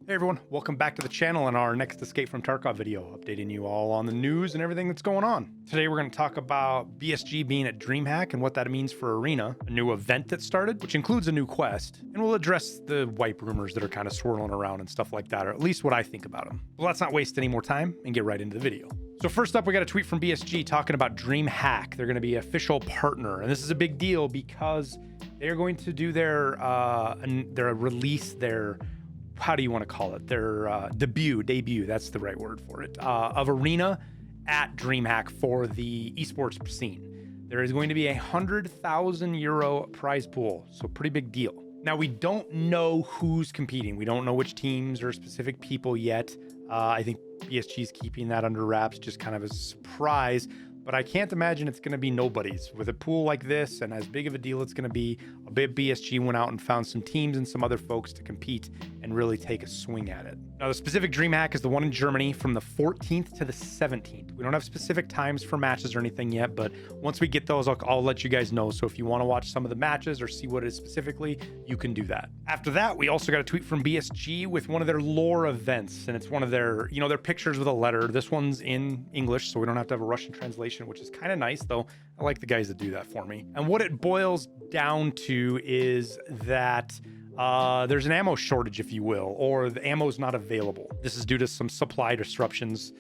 Hey everyone, welcome back to the channel and our next Escape from Tarkov video, updating you all on the news and everything that's going on. Today we're going to talk about BSG being at DreamHack and what that means for Arena, a new event that started, which includes a new quest, and we'll address the wipe rumors that are kind of swirling around and stuff like that, or at least what I think about them. Well, let's not waste any more time and get right into the video. So first up, we got a tweet from BSG talking about DreamHack. They're going to be an official partner, and this is a big deal because they're going to do their release, their how do you want to call it? Their debut, that's the right word for it, of Arena at DreamHack for the esports scene. There is going to be a €100,000 prize pool, so pretty big deal. Now, we don't know who's competing. We don't know which teams or specific people yet. I think BSG is keeping that under wraps, just kind of as a surprise. But I can't imagine it's going to be nobody's. With a pool like this and as big of a deal it's going to be, a bit BSG went out and found some teams and some other folks to compete and really take a swing at it. Now, the specific DreamHack is the one in Germany from the 14th to the 17th. We don't have specific times for matches or anything yet, but once we get those, I'll let you guys know. So if you want to watch some of the matches or see what it is specifically, you can do that. After that, we also got a tweet from BSG with one of their lore events, and it's one of their, their pictures with a letter. This one's in English, so we don't have to have a Russian translation, which is kind of nice, though. I like the guys that do that for me. And what it boils down to is that there's an ammo shortage, if you will, or the ammo's not available. This is due to some supply disruptions.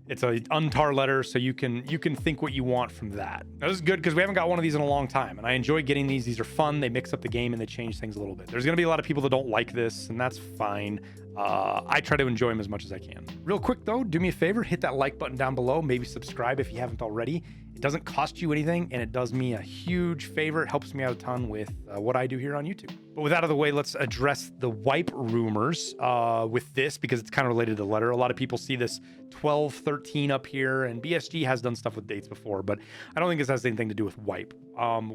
It's a UNTAR letter, so you can think what you want from that. Now, this is good because we haven't got one of these in a long time, and I enjoy getting these. These are fun. They mix up the game and they change things a little bit. There's going to be a lot of people that don't like this, and that's fine. I try to enjoy them as much as I can. Real quick though, do me a favor, hit that like button down below. Maybe subscribe if you haven't already. It doesn't cost you anything, and it does me a huge favor. It helps me out a ton with what I do here on YouTube. But with that out of the way, let's address the wipe rumors with this, because it's kind of related to the letter. A lot of people see this 12-13 up here, and BSG has done stuff with dates before, but I don't think this has anything to do with wipe.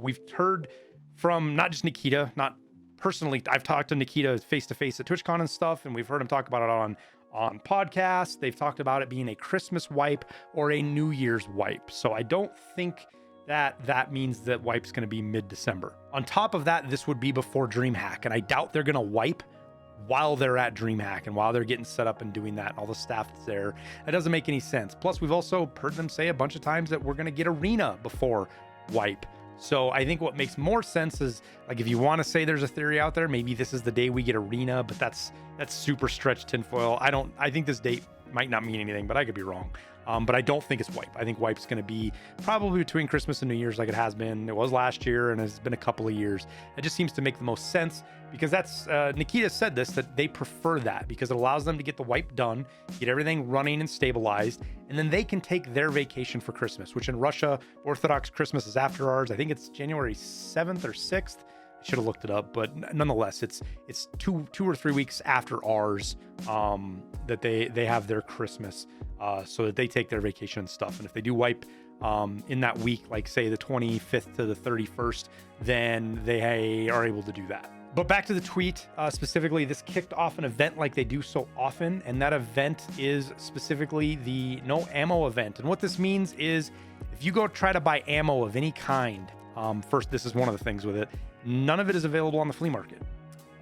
We've heard from not just Nikita, not personally, I've talked to Nikita face-to-face at TwitchCon and stuff, and we've heard him talk about it on podcasts. They've talked about it being a Christmas wipe or a New Year's wipe. So I don't think that means that wipe's going to be mid-December. On top of that, this would be before DreamHack, and I doubt they're going to wipe while they're at DreamHack and while they're getting set up and doing that and all the staff that's there. That doesn't make any sense. Plus, we've also heard them say a bunch of times that we're going to get Arena before wipe. So I think what makes more sense is, like, if you want to say there's a theory out there, maybe this is the day we get Arena, but that's super stretched tinfoil. I think this date might not mean anything, but I could be wrong. But I don't think it's wipe. I think wipe's going to be probably between Christmas and New Year's, like it has been. It was last year and it's been a couple of years. It just seems to make the most sense, because that's Nikita said this, that they prefer that because it allows them to get the wipe done, get everything running and stabilized, and then they can take their vacation for Christmas, which in Russia, Orthodox Christmas is after ours. I think it's January 7th or 6th. I should have looked it up, but nonetheless, it's two or 3 weeks after ours that they have their Christmas, so that they take their vacation and stuff. And if they do wipe in that week, like say the 25th to the 31st, then they are able to do that. But back to the tweet, specifically, this kicked off an event like they do so often, and that event is specifically the no ammo event. And what this means is, if you go try to buy ammo of any kind, first, this is one of the things with it, none of it is available on the flea market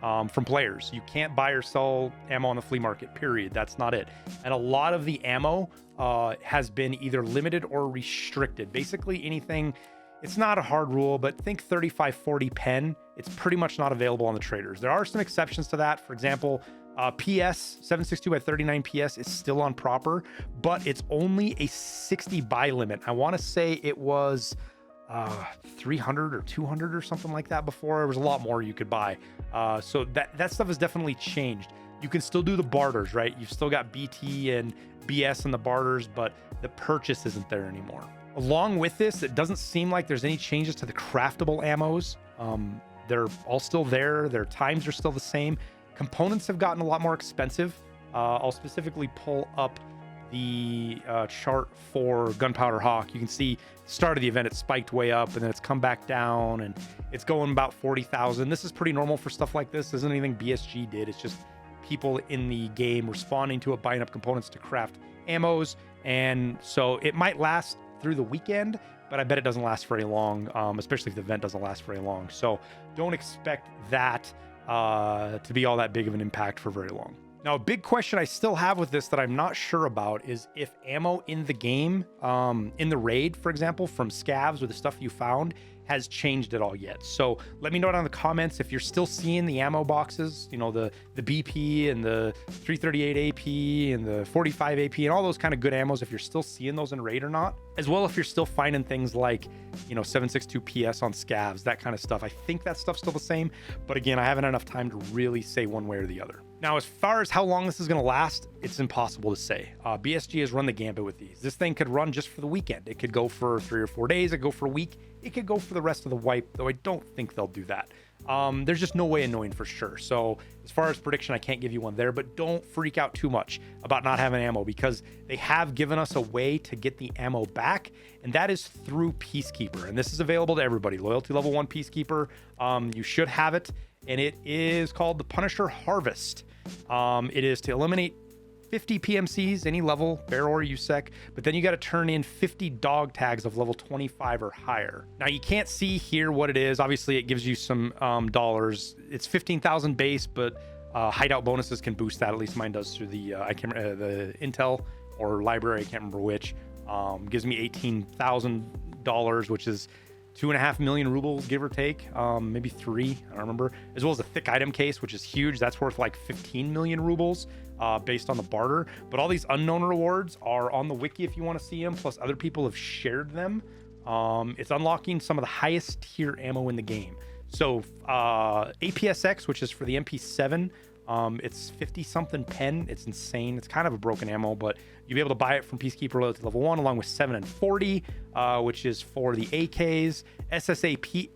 from players. You can't buy or sell ammo on the flea market, period. That's not it. And a lot of the ammo has been either limited or restricted. Basically anything, it's not a hard rule, but think 35-40 pen, it's pretty much not available on the traders. There are some exceptions to that. For example, PS 762 by 39 PS is still on proper, but it's only a 60 buy limit. I want to say it was 300 or 200 or something like that before. There was a lot more you could buy. So that stuff has definitely changed. You can still do the barters, right? You've still got BT and BS in the barters, but the purchase isn't there anymore. Along with this, it doesn't seem like there's any changes to the craftable ammos. They're all still there. Their times are still the same. Components have gotten a lot more expensive. I'll specifically pull up the chart for Gunpowder Hawk. You can see the start of the event, it spiked way up and then it's come back down and it's going about 40,000. This is pretty normal for stuff like this. Isn't anything BSG did. It's just people in the game responding to it, buying up components to craft ammos. And so it might last through the weekend, but I bet it doesn't last very long, especially if the event doesn't last very long. So don't expect that to be all that big of an impact for very long. Now, a big question I still have with this that I'm not sure about is if ammo in the game, in the raid, for example, from scavs or the stuff you found, has changed at all yet. So let me know down in the comments if you're still seeing the ammo boxes, you know, the BP and the 338 AP and the 45 AP and all those kind of good ammos, if you're still seeing those in raid or not, as well if you're still finding things like, you know, 7.62 PS on scavs, that kind of stuff. I think that stuff's still the same, but again, I haven't had enough time to really say one way or the other. Now, as far as how long this is going to last, it's impossible to say. BSG has run the gambit with these. This thing could run just for the weekend. It could go for 3 or 4 days. It could go for a week. It could go for the rest of the wipe, though I don't think they'll do that. There's just no way of knowing for sure. So as far as prediction, I can't give you one there, but don't freak out too much about not having ammo because they have given us a way to get the ammo back, and that is through Peacekeeper. And this is available to everybody. Loyalty level 1 Peacekeeper. You should have it, and it is called the Punisher Harvest. It is to eliminate 50 PMCs, any level, bear or USEC, but then you got to turn in 50 dog tags of level 25 or higher. Now, you can't see here what it is. Obviously, it gives you some dollars. It's 15,000 base, but hideout bonuses can boost that. At least mine does through the the Intel or library. I can't remember which. Gives me $18,000, which is 2.5 million rubles, give or take, maybe 3, I don't remember, as well as a thick item case, which is huge. That's worth like 15 million rubles based on the barter. But all these unknown rewards are on the wiki if you want to see them, plus other people have shared them. It's unlocking some of the highest tier ammo in the game. So APSX, which is for the MP7, it's 50 something pen. It's insane. It's kind of a broken ammo, but you'll be able to buy it from Peacekeeper Loyalty level 1 along with 7 and 40, which is for the AKs, SSAAP,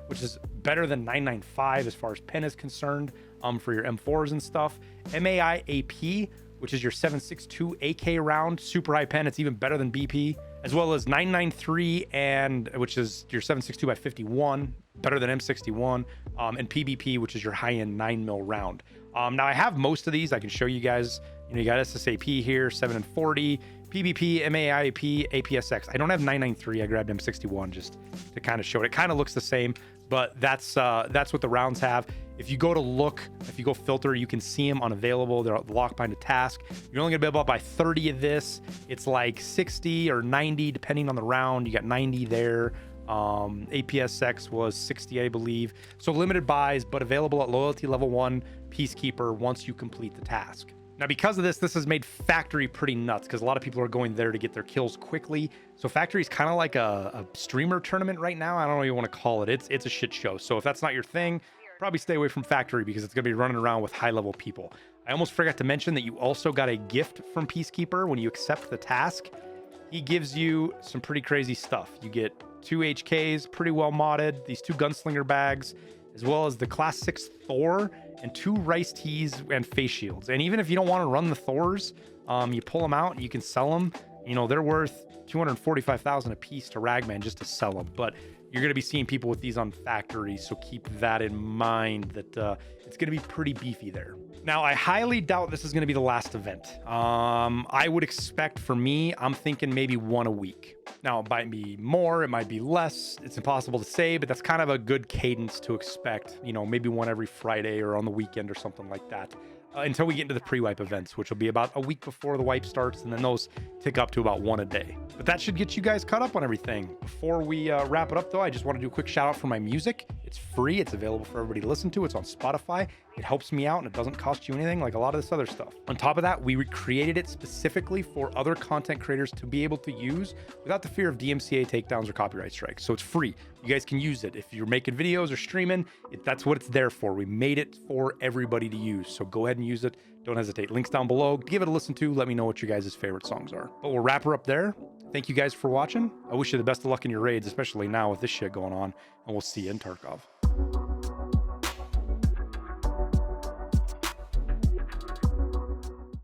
which is better than 995 as far as pen is concerned, for your M4s and stuff. MAIAP, which is your 7.62 AK round, super high pen. It's even better than BP, as well as 993, and which is your 7.62 by 51, better than M61, and PBP, which is your high-end 9mm round. Now I have most of these. I can show you guys. You know, you got SSAP here, 7 and 40, PBP, MAIP, APSX. I don't have 993. I grabbed M61 just to kind of show it. It kind of looks the same, but that's what the rounds have. If you go to look, if you go filter, you can see them unavailable. They're locked behind a task. You're only gonna be able to buy 30 of this. It's like 60 or 90 depending on the round. You got 90 there. APSX was 60, I believe. So limited buys, but available at loyalty level 1 Peacekeeper once you complete the task. Now, because of this has made Factory pretty nuts because a lot of people are going there to get their kills quickly. So Factory is kind of like a streamer tournament right now. I don't know what you want to call it. It's a shit show. So if that's not your thing, probably stay away from Factory because it's going to be running around with high-level people. I almost forgot to mention that you also got a gift from Peacekeeper when you accept the task. He gives you some pretty crazy stuff. You get 2 HKs, pretty well modded, these 2 gunslinger bags, as well as the Class 6 Thor and 2 rice teas and face shields. And even if you don't want to run the Thors, you pull them out and you can sell them. You know, they're worth 245,000 a piece to Ragman just to sell them. But you're going to be seeing people with these on Factory, so keep that in mind that it's going to be pretty beefy there. Now, I highly doubt this is going to be the last event. I would expect, for me, I'm thinking maybe 1 a week. Now, it might be more, it might be less. It's impossible to say, but that's kind of a good cadence to expect. You know, maybe 1 every Friday or on the weekend or something like that. Until we get into the pre-wipe events, which will be about a week before the wipe starts, and then those tick up to about 1 a day. But that should get you guys caught up on everything. Before we wrap it up, though, I just want to do a quick shout out for my music. It's free. It's available for everybody to listen to. It's on Spotify. It helps me out, and it doesn't cost you anything like a lot of this other stuff. On top of that, we recreated it specifically for other content creators to be able to use without the fear of DMCA takedowns or copyright strikes. So it's free. You guys can use it. If you're making videos or streaming, that's what it's there for. We made it for everybody to use. So go ahead and use it. Don't hesitate. Links down below. Give it a listen to. Let me know what your guys' favorite songs are. But we'll wrap her up there. Thank you guys for watching. I wish you the best of luck in your raids, especially now with this shit going on. And we'll see you in Tarkov.